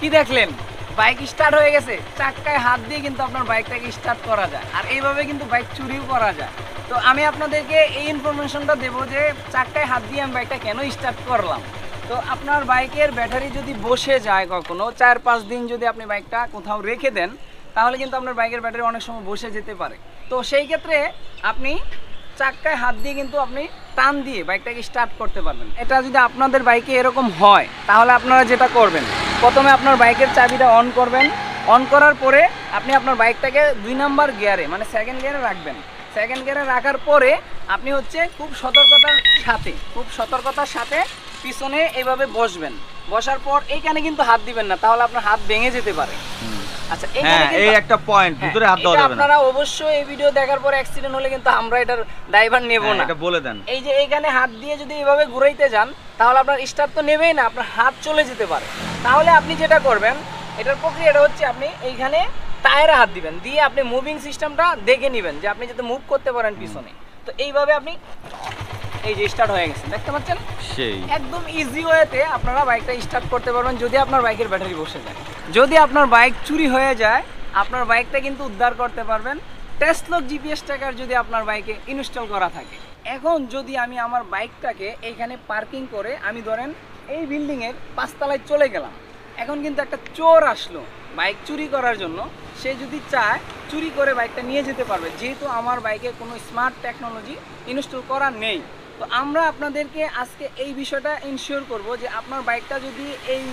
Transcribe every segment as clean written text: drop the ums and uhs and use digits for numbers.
কি দেখলেন? Bike start হয়ে গেছে। চাক্কায় হাত দিয়ে কিন্তু আপনার বাইকটাকে স্টার্ট করা যায়, আর এইভাবে কিন্তু বাইক চুরিও করা যায়। তো আমি আপনাদেরকে এই ইনফরমেশনটা দেবো যে চাক্কায় হাত দিয়ে আমি বাইকটা কেন স্টার্ট করলাম। তো আপনার বাইকের ব্যাটারি যদি বসে যায় কখনো 4-5 দিন যদি আপনি বাইকটা কোথাও রেখে দেন, তাহলে কিন্তু আপনার বাইকের ব্যাটারি অনেক সময় বসে যেতে পারে। তো সেই ক্ষেত্রে আপনি চাক্কায় হাত দিয়ে কিন্তু আপনি টান দিয়ে বাইকটাকে স্টার্ট করতে পারবেন। এটা যদি আপনাদের বাইকে এরকম হয়, তাহলে আপনারা যেটা করবেন, প্রথমে আপনার বাইকের চাবিটা অন করবেন। অন করার পরে আপনি আপনার বাইকটাকে 2 নাম্বার গিয়ারে মানে সেকেন্ড গিয়ারে রাখবেন। সেকেন্ড গিয়ারে রাখার পরে আপনি হচ্ছে খুব সতর্কতার সাথে পিছনে এইভাবে বসবেন। বসার পর এইখানে কিন্তু হাত দিবেন না, তাহলে আপনার হাত ভেঙে যেতে পারে। আচ্ছা, এই একটা পয়েন্ট, ভিতরে হাত দেওয়া যাবে না। আপনারা অবশ্যই এই ভিডিও দেখার পর অ্যাক্সিডেন্ট হলে কিন্তু আমরা এটার ড্রাইভার নেব না, এটা বলে দেন। এই যে এইখানে হাত দিয়ে যদি এইভাবে ঘুরাইতে যান, তাহলে আপনার স্টার্ট তো নেবেই না, আপনার হাত চলে যেতে পারে। তাহলে আপনি যেটা করবেন, এটার প্রক্রিয়াটা হচ্ছে আপনি এইখানে টায়ারে হাত দিবেন, দিয়ে আপনি মুভিং সিস্টেমটা দেখে নেবেন যে আপনি যাতে মুভ করতে পারেন পিছনে। তো এইভাবে আপনি এই যে স্টার্ট হয়ে গেছে, দেখতে পাচ্ছেন? সেই একদম ইজি ওয়েতে আপনারা বাইকটা স্টার্ট করতে পারবেন যদি আপনার বাইকের ব্যাটারি বসে যায়। যদি আপনার বাইক চুরি হয়ে যায়, আপনার বাইকটা কিন্তু উদ্ধার করতে পারবেন টেস্টলক জিপিএস ট্র্যাকার যদি আপনার বাইকে ইনস্টল করা থাকে। এখন যদি আমি আমার বাইকটাকে এইখানে পার্কিং করে আমি ধরেন এই বিল্ডিংয়ের 5 তলায় চলে গেলাম, এখন কিন্তু একটা চোর আসলো বাইক চুরি করার জন্য। সে যদি চায় চুরি করে বাইকটা নিয়ে যেতে পারবে, যেহেতু আমার বাইকে কোনো স্মার্ট টেকনোলজি ইনস্টল করা নেই। তো আমরা আপনাদেরকে আজকে এই বিষয়টা ইনশিওর করব যে আপনার বাইকটা যদি এই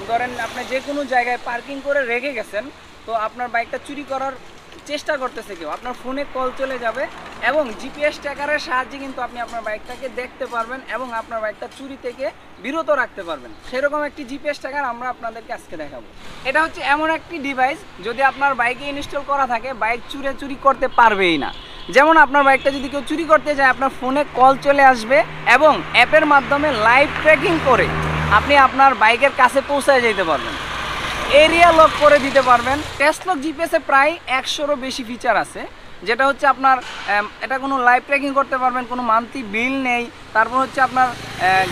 ধরেন আপনি যে কোনো জায়গায় পার্কিং করে রেখে গেছেন, তো আপনার বাইকটা চুরি করার চেষ্টা করতেছে কেউ, আপনার ফোনে কল চলে যাবে এবং জিপিএস ট্র্যাকারের সাহায্যে কিন্তু আপনি আপনার বাইকটাকে দেখতে পারবেন এবং আপনার বাইকটা চুরি থেকে বিরত রাখতে পারবেন। সেরকম একটি জিপিএস ট্র্যাকার আমরা আপনাদেরকে আজকে দেখাবো। এটা হচ্ছে এমন একটি ডিভাইস, যদি আপনার বাইকে ইনস্টল করা থাকে, বাইক চুরি করতে পারবেই না। যেমন আপনার বাইকটা যদি কেউ চুরি করতে যায়, আপনার ফোনে কল চলে আসবে এবং অ্যাপের মাধ্যমে লাইভ ট্র্যাকিং করে আপনি আপনার বাইকের কাছে পৌঁছায় যেতে পারবেন, এরিয়া লক করে দিতে পারবেন। টেস্টলক জিপিএসে প্রায় 100-এরও বেশি ফিচার আছে, যেটা হচ্ছে আপনার এটা কোনো লাইভ ট্র্যাকিং করতে পারবেন, কোনো মান্থলি বিল নেই। তারপর হচ্ছে আপনার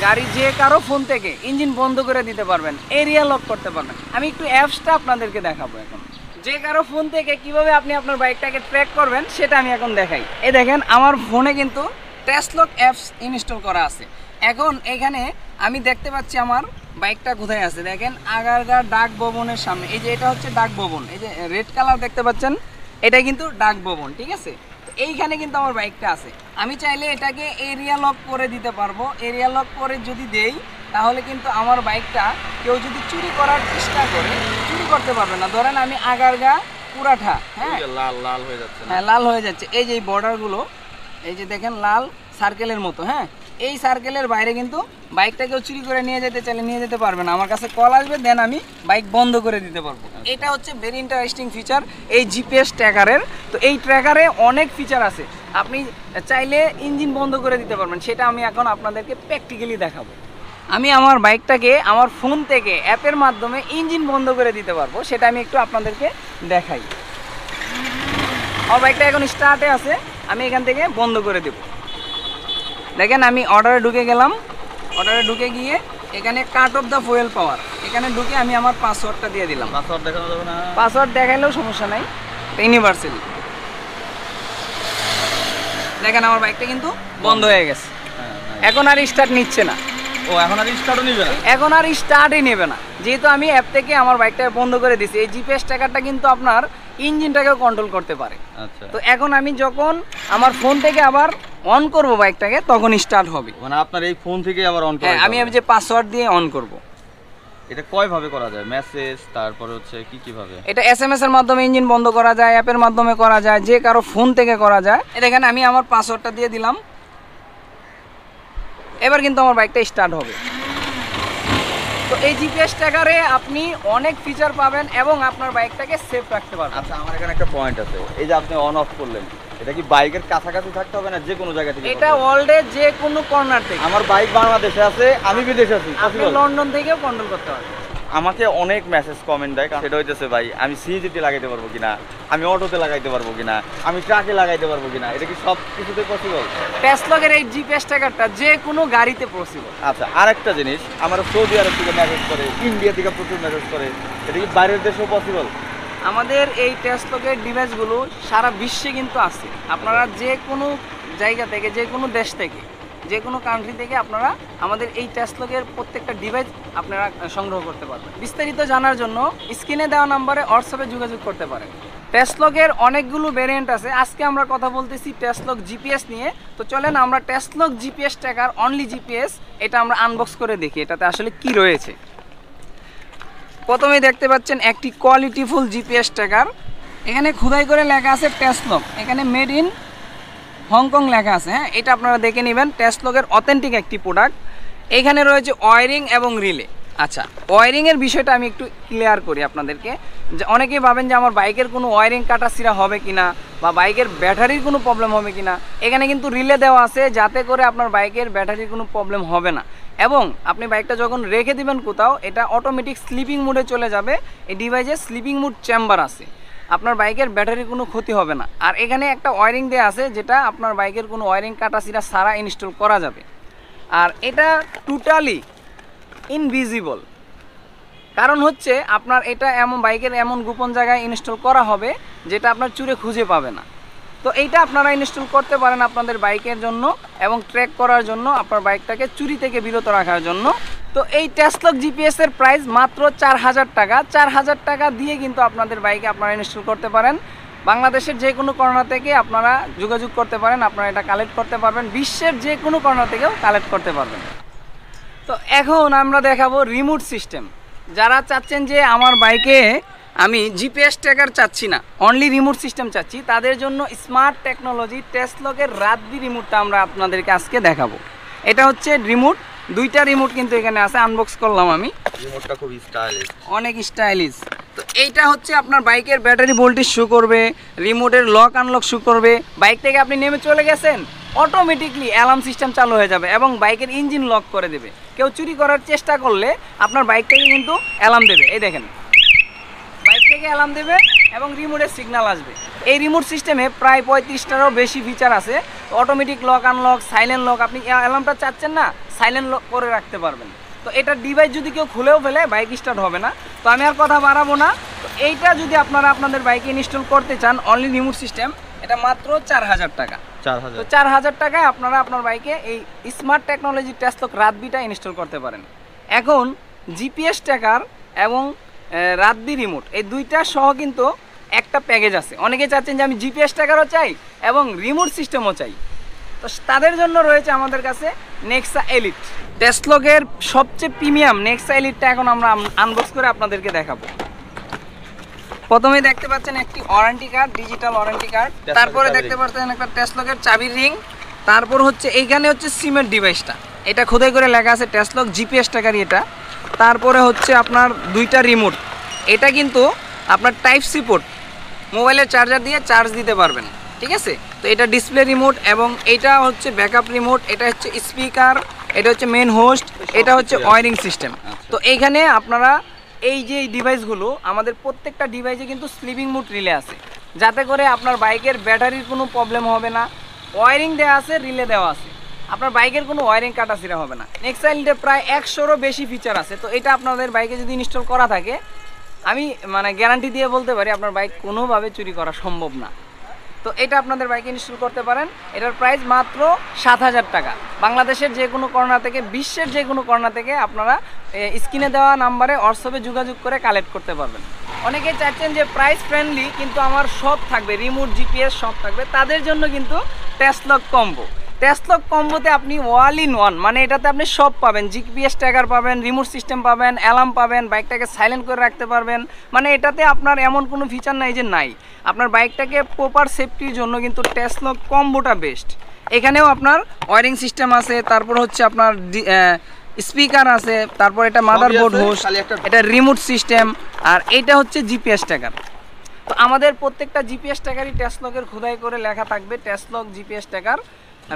গাড়ি যে কারো ফোন থেকে ইঞ্জিন বন্ধ করে দিতে পারবেন, এরিয়া লক করতে পারবেন। আমি একটু অ্যাপসটা আপনাদেরকে দেখাবো এখন, যে কারো ফোন থেকে কিভাবে আপনি আপনার বাইকটাকে ট্র্যাক করবেন সেটা আমি এখন দেখাই। এই দেখেন আমার ফোনে কিন্তু টেস্টলক অ্যাপস ইনস্টল করা আছে। এখন এখানে আমি দেখতে পাচ্ছি আমার বাইকটা কোথায় আছে। দেখেন আগারগাঁ ডাক ভবনের সামনে, এই যে এটা হচ্ছে ডাক ভবন, এই যে রেড কালার দেখতে পাচ্ছেন, এটা কিন্তু ডাক ভবন, ঠিক আছে? তো এইখানে কিন্তু আমার বাইকটা আছে। আমি চাইলে এটাকে এরিয়া লক করে দিতে পারবো। এরিয়া লক করে যদি দেই, তাহলে কিন্তু আমার বাইকটা কেউ যদি চুরি করার চেষ্টা করে চুরি করতে পারবে না। ধরেন আমি আগারগাঁ পুরাঠা, হ্যাঁ লাল হয়ে যাচ্ছে, হ্যাঁ লাল হয়ে যাচ্ছে, এই যে বর্ডারগুলো এই যে দেখেন লাল সার্কেলের মতো, হ্যাঁ এই সার্কেলের বাইরে কিন্তু বাইকটা কেউ চুরি করে নিয়ে যেতে চাইলে নিয়ে যেতে পারবে না। আমার কাছে কল আসবে, দেন আমি বাইক বন্ধ করে দিতে পারবো। এটা হচ্ছে ভেরি ইন্টারেস্টিং ফিচার এই জিপিএস ট্র্যাকারের। তো এই ট্র্যাকারে অনেক ফিচার আছে, আপনি চাইলে ইঞ্জিন বন্ধ করে দিতে পারবেন, সেটা আমি এখন আপনাদেরকে প্র্যাকটিক্যালি দেখাবো। আমি আমার বাইকটাকে আমার ফোন থেকে অ্যাপের মাধ্যমে ইঞ্জিন বন্ধ করে দিতে পারবো, সেটা আমি একটু আপনাদেরকে দেখাই। আমার বাইকটা এখন স্টার্টে আছে, আমি এখান থেকে বন্ধ করে দেব। দেখেন আমি অর্ডারে ঢুকে গেলাম, অর্ডারে ঢুকে গিয়ে এখানে কাট অফ দ্য ফুয়েল পাওয়ার, এখানে ঢুকে আমি আমার পাসওয়ার্ডটা দিয়ে দিলাম। পাসওয়ার্ড দেখানো যাবে না? পাসওয়ার্ড দেখাইলেও সমস্যা নাই, ইউনিভার্সাল। দেখেন আমার বাইকটা কিন্তু বন্ধ হয়ে গেছে, এখন আর স্টার্ট নিচ্ছে না। ও এখন আর স্টার্টও নিবে না? এখন আর স্টার্টই নেবে না, যেহেতু আমি অ্যাপ থেকে আমার বাইকটা বন্ধ করে দিয়েছি। এই জিপিএস ট্র্যাকারটা কিন্তু আপনার ইঞ্জিনটাকেও কন্ট্রোল করতে পারে। আচ্ছা, তো এখন আমি যখন আমার ফোন থেকে আবার অন করব বাইকটাকে, তখন স্টার্ট হবে। মানে আপনার এই ফোন থেকে আবার অন হ্যাঁ, আমি যে পাসওয়ার্ড দিয়ে অন করব। এটা কয় ভাবে করা যায়? মেসেজ, তারপর হচ্ছে কি ভাবে? এটা এসএমএস এর মাধ্যমে ইঞ্জিন বন্ধ করা যায়, অ্যাপের মাধ্যমে করা যায়, যে কারো ফোন থেকে করা যায়। দেখেন আমি আমার পাসওয়ার্ডটা দিয়ে দিলাম, এবার কিন্তু আমার বাইকটা স্টার্ট হবে। তো এই জিপিএস ট্র্যাকারে আপনি অনেক ফিচার পাবেন এবং আপনার বাইকটাকে সেফ রাখতে পারবেন। আচ্ছা, আমার এখানে একটা পয়েন্ট আছে, এই যে আপনি অন অফ করলেন, এটা কি বাইকের কাছাকাছি থাকতে হবে না যে কোনো জায়গা থেকে? এটা ওয়ার্ল্ডের যে কোনো কর্নার থেকে। আমার বাইক বাংলাদেশে আছে, আমি বিদেশে আছি, আপনি লন্ডন থেকেও কন্ট্রোল করতে পারবেন। আমাকে অনেক মেসেজ কমেন্ট দেয়, সেটা হইতেছে ভাই আমি সিএনজিতে লাগাইতে পারবো কিনা, আমি অটোতে লাগাইতে পারবো কিনা, আমি ট্রাকে লাগাইতে পারবো কিনা, এটা কি সব কিছুতে পসিবল? টেসলকের এই জিপিএস ট্র্যাকারটা যে কোনো গাড়িতে পসিবল। আচ্ছা, আরেকটা জিনিস, আমার সৌদি আরব থেকে মেসেজ করে, ইন্ডিয়া থেকে প্রচুর মেসেজ করে, এটা কি বাইরের দেশেও পসিবল? আমাদের এই টেসলকের ডিভাইসগুলো সারা বিশ্বে কিন্তু আছে। আপনারা যে কোনো জায়গা থেকে, যে কোনো দেশ থেকে, যে কোনো কান্ট্রি থেকে আপনারা আমাদের এই টেসলকের প্রত্যেকটা ডিভাইস আপনারা সংগ্রহ করতে পারবেন। বিস্তারিত জানার জন্য স্ক্রিনে দেওয়া নম্বরে হোয়াটসঅ্যাপে যোগাযোগ করতে পারেন। টেসলকের অনেকগুলো ভ্যারিয়েন্ট আছে। আজকে আমরা কথা বলতেছি টেসলক জিপিএস নিয়ে। তো চলেন আমরা টেসলক জিপিএস ট্র্যাকার অনলি জিপিএস এটা আমরা আনবক্স করে দেখি এটাতে আসলে কি রয়েছে। প্রথমেই দেখতে পাচ্ছেন একটি কোয়ালিটিফুল জিপিএস ট্র্যাকার। এখানে খোদাই করে লেখা আছে টেসলক, এখানে মেড ইন হংকং লেখা আছে। হ্যাঁ, এটা আপনারা দেখে নেবেন, টেসলকের অথেন্টিক একটি প্রোডাক্ট। এখানে রয়েছে ওয়ারিং এবং রিলে। আচ্ছা, ওয়ারিংয়ের বিষয়টা আমি একটু ক্লিয়ার করি আপনাদেরকে, যে অনেকেই ভাবেন যে আমার বাইকের কোনো ওয়ারিং কাটাছিরা হবে কিনা বা বাইকের ব্যাটারির কোনো প্রবলেম হবে কিনা। এখানে কিন্তু রিলে দেওয়া আছে যাতে করে আপনার বাইকের ব্যাটারির কোনো প্রবলেম হবে না, এবং আপনি বাইকটা যখন রেখে দিবেন কোথাও, এটা অটোমেটিক স্লিপিং মোডে চলে যাবে। এই ডিভাইসে স্লিপিং মোড চেম্বার আছে, আপনার বাইকের ব্যাটারির কোনো ক্ষতি হবে না। আর এখানে একটা ওয়ারিং দেওয়া আছে যেটা আপনার বাইকের কোনো ওয়ারিং কাটাছিরা সারা ইনস্টল করা যাবে। আর এটা টোটালি ইনভিজিবল, কারণ হচ্ছে আপনার এটা এমন বাইকের এমন গোপন জায়গায় ইনস্টল করা হবে যেটা আপনার চুরে খুঁজে পাবে না। তো এইটা আপনারা ইনস্টল করতে পারেন আপনাদের বাইকের জন্য এবং ট্র্যাক করার জন্য, আপনার বাইকটাকে চুরি থেকে বিরত রাখার জন্য। তো এই টেসলক জিপিএস এর প্রাইস মাত্র 4000 টাকা। 4000 টাকা দিয়ে কিন্তু আপনাদের বাইকে আপনারা ইনস্টল করতে পারেন। বাংলাদেশের যে কোনো কর্নার থেকে আপনারা যোগাযোগ করতে পারেন, আপনারা এটা কালেক্ট করতে পারবেন। বিশ্বের যে কোনো কর্নার থেকেও কালেক্ট করতে পারবেন। তো এখন আমরা দেখাবো রিমোট সিস্টেম। যারা চাচ্ছেন যে আমার বাইকে আমি জিপিএস ট্র্যাকার চাচ্ছি না, অনলি রিমোট সিস্টেম চাচ্ছি, তাদের জন্য স্মার্ট টেকনোলজি টেসলকের রাতবি রিমোটটা আমরা আপনাদেরকে আজকে দেখাবো। এটা হচ্ছে রিমোট, দুইটা রিমোট কিন্তু এখানে আছে, আনবক্স করলাম আমি। রিমোটটা খুব স্টাইলিশ, অনেক স্টাইলিশ। তো এইটা হচ্ছে আপনার বাইকের ব্যাটারি ভোল্টেজ শো করবে, রিমোটের লক আনলক শো করবে। বাইক থেকে আপনি নেমে চলে গেছেন, অটোমেটিকলি অ্যালার্ম সিস্টেম চালু হয়ে যাবে এবং বাইকের ইঞ্জিন লক করে দেবে। কেউ চুরি করার চেষ্টা করলে আপনার বাইক থেকে কিন্তু অ্যালার্ম দেবে। এই দেখেন, বাইক থেকে অ্যালার্ম দেবে এবং রিমোটের সিগন্যাল আসবে। এই রিমোট সিস্টেমে প্রায় 35টারও বেশি ফিচার আছে। Automatic lock unlock, silent lock, আপনি অ্যালার্মটা চাচ্ছেন না, সাইলেন্ট লক করে রাখতে পারবেন। তো এটার ডিভাইস যদি কেউ খুলেও ফেলে বাইক স্টার্ট হবে না। তো আমি আর কথা বাড়াবো না। তো এইটা যদি আপনারা আপনাদের বাইকে ইনস্টল করতে চান, অনলি রিমোট সিস্টেম, এটা মাত্র 4000 টাকা। 4000। তো 4000 টাকায় আপনারা আপনার বাইকে এই স্মার্ট টেকনোলজি টেসলক রাতবিটা ইনস্টল করতে পারেন। এখন জিপিএস ট্র্যাকার এবং রাতবি রিমোট এই দুইটা সহ কিন্তু একটা প্যাকেজ আছে। অনেকে চাচ্ছেন যে আমি জিপিএস ট্র্যাকারও চাই এবং রিমোট সিস্টেমও চাই। তো তাদের জন্য রয়েছে আমাদের কাছে নেক্সা এলিট। টেসলকের সবচেয়ে প্রিমিয়াম নেক্সা এলিটটা এখন আমরা আনবক্স করে আপনাদেরকে দেখাবো। প্রথমেই দেখতে পাচ্ছেন একটি warranty card, digital warranty card. তারপরে দেখতে পাচ্ছেন একটা টেসলকের চাবির রিং। তারপর হচ্ছে এইখানে হচ্ছে সিমের ডিভাইসটা, এটা খোদাই করে লেখা আছে টেসলক জিপিএস ট্র্যাকারই এটা। তারপরে হচ্ছে আপনার দুইটা রিমোট, এটা কিন্তু আপনার টাইপ সি পোর্ট, মোবাইলের চার্জার দিয়ে চার্জ দিতে পারবেন, ঠিক আছে। তো এটা ডিসপ্লে রিমোট এবং এটা হচ্ছে ব্যাকআপ রিমোট, এটা হচ্ছে স্পিকার, এটা হচ্ছে মেন হোস্ট, এটা হচ্ছে ওয়ারিং সিস্টেম। তো এইখানে আপনারা এই যে ডিভাইসগুলো, আমাদের প্রত্যেকটা ডিভাইসে কিন্তু স্লিপিং মোড রিলে আছে, যাতে করে আপনার বাইকের ব্যাটারির কোনো প্রবলেম হবে না। ওয়ারিং দেওয়া আছে, রিলে দেওয়া আছে, আপনার বাইকের কোনো ওয়ারিং কাটাছিরা হবে না। নেক্সা এলিটে প্রায় 100রও বেশি ফিচার আছে। তো এটা আপনাদের বাইকে যদি ইনস্টল করা থাকে, আমি মানে গ্যারান্টি দিয়ে বলতে পারি আপনার বাইক কোনোভাবে চুরি করা সম্ভব না। তো এটা আপনাদের বাইকে ইনস্টল করতে পারেন। এটার প্রাইস মাত্র 7000 টাকা। বাংলাদেশের যে কোনো কর্নার থেকে, বিশ্বের যে কোনো কর্নার থেকে আপনারা স্ক্রিনে দেওয়া নাম্বারে হোয়াটসঅ্যাপে যোগাযোগ করে কালেক্ট করতে পারবেন। অনেকেই চাচ্ছেন যে প্রাইস ফ্রেন্ডলি কিন্তু আমার সব থাকবে, রিমোট জিপিএস সব থাকবে, তাদের জন্য কিন্তু টেসলক কম্বো। টেসলক কম্বোতে আপনি অল ইন ওয়ান, মানে এটাতে আপনি সব পাবেন, জিপিএস ট্র্যাকার পাবেন, রিমোট সিস্টেম পাবেন, অ্যালার্ম পাবেন, বাইকটাকে সাইলেন্ট করে রাখতে পারবেন। মানে এটাতে আপনার এমন কোনো ফিচার নাই যে নাই। আপনার বাইকটাকে প্রপার সেফটির জন্য কিন্তু টেসলক কম্বোটা বেস্ট। এখানেও আপনার ওয়ারিং সিস্টেম আছে, তারপর হচ্ছে আপনার স্পিকার আছে, তারপর এটা মাদারবোর্ড হোস্ট, এটা রিমোট সিস্টেম, আর এটা হচ্ছে জিপিএস ট্র্যাকার। তো আমাদের প্রত্যেকটা জিপিএস ট্র্যাকারই টেসলকের খোদাই করে লেখা থাকবে টেসলক GPS tracker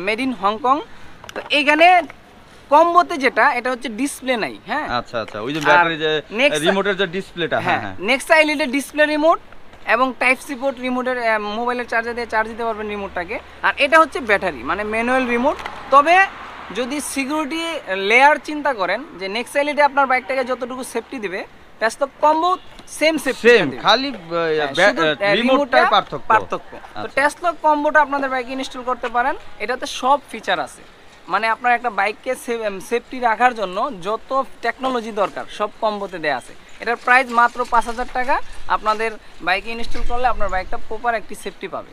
made in Hong. তো এইখানে কম্বোতে যেটা এটা হচ্ছে ডিসপ্লে নাই, হ্যাঁ। আচ্ছা আচ্ছা, ওই যে ব্যাটারি যে next- রিমোটের যে ডিসপ্লেটা, হ্যাঁ হ্যাঁ। নেক্সট এলইডি ডিসপ্লে রিমোট এবং টাইপ সি পোর্ট রিমোটের মোবাইলের চার্জার দিয়ে চার্জ দিতে পারবেন রিমোটটাকে। আর এটা হচ্ছে ব্যাটারি মানে ম্যানুয়াল রিমোট। তবে যদি সিকিউরিটি লেয়ার চিন্তা করেন যে নেক্সট এলইডি আপনার বাইকটাকে যতটুকু সেফটি দিবে, টেসলক কম্বো সেম সেফটি সেম, খালি রিমোটটাই পার্থক্য। তো তো টেসলক কম্বোটা আপনাদের বাইকে ইনস্টল করতে পারেন। এটাতে সব ফিচার আছে, মানে আপনার একটা বাইককে সেফটি রাখার জন্য যত টেকনোলজি দরকার সব কম্বোতে দেয়া আছে। এটার প্রাইস মাত্র 5,000 টাকা। আপনাদের বাইকে ইনস্টল করলে আপনার বাইকটা প্রপার একটি সেফটি পাবে।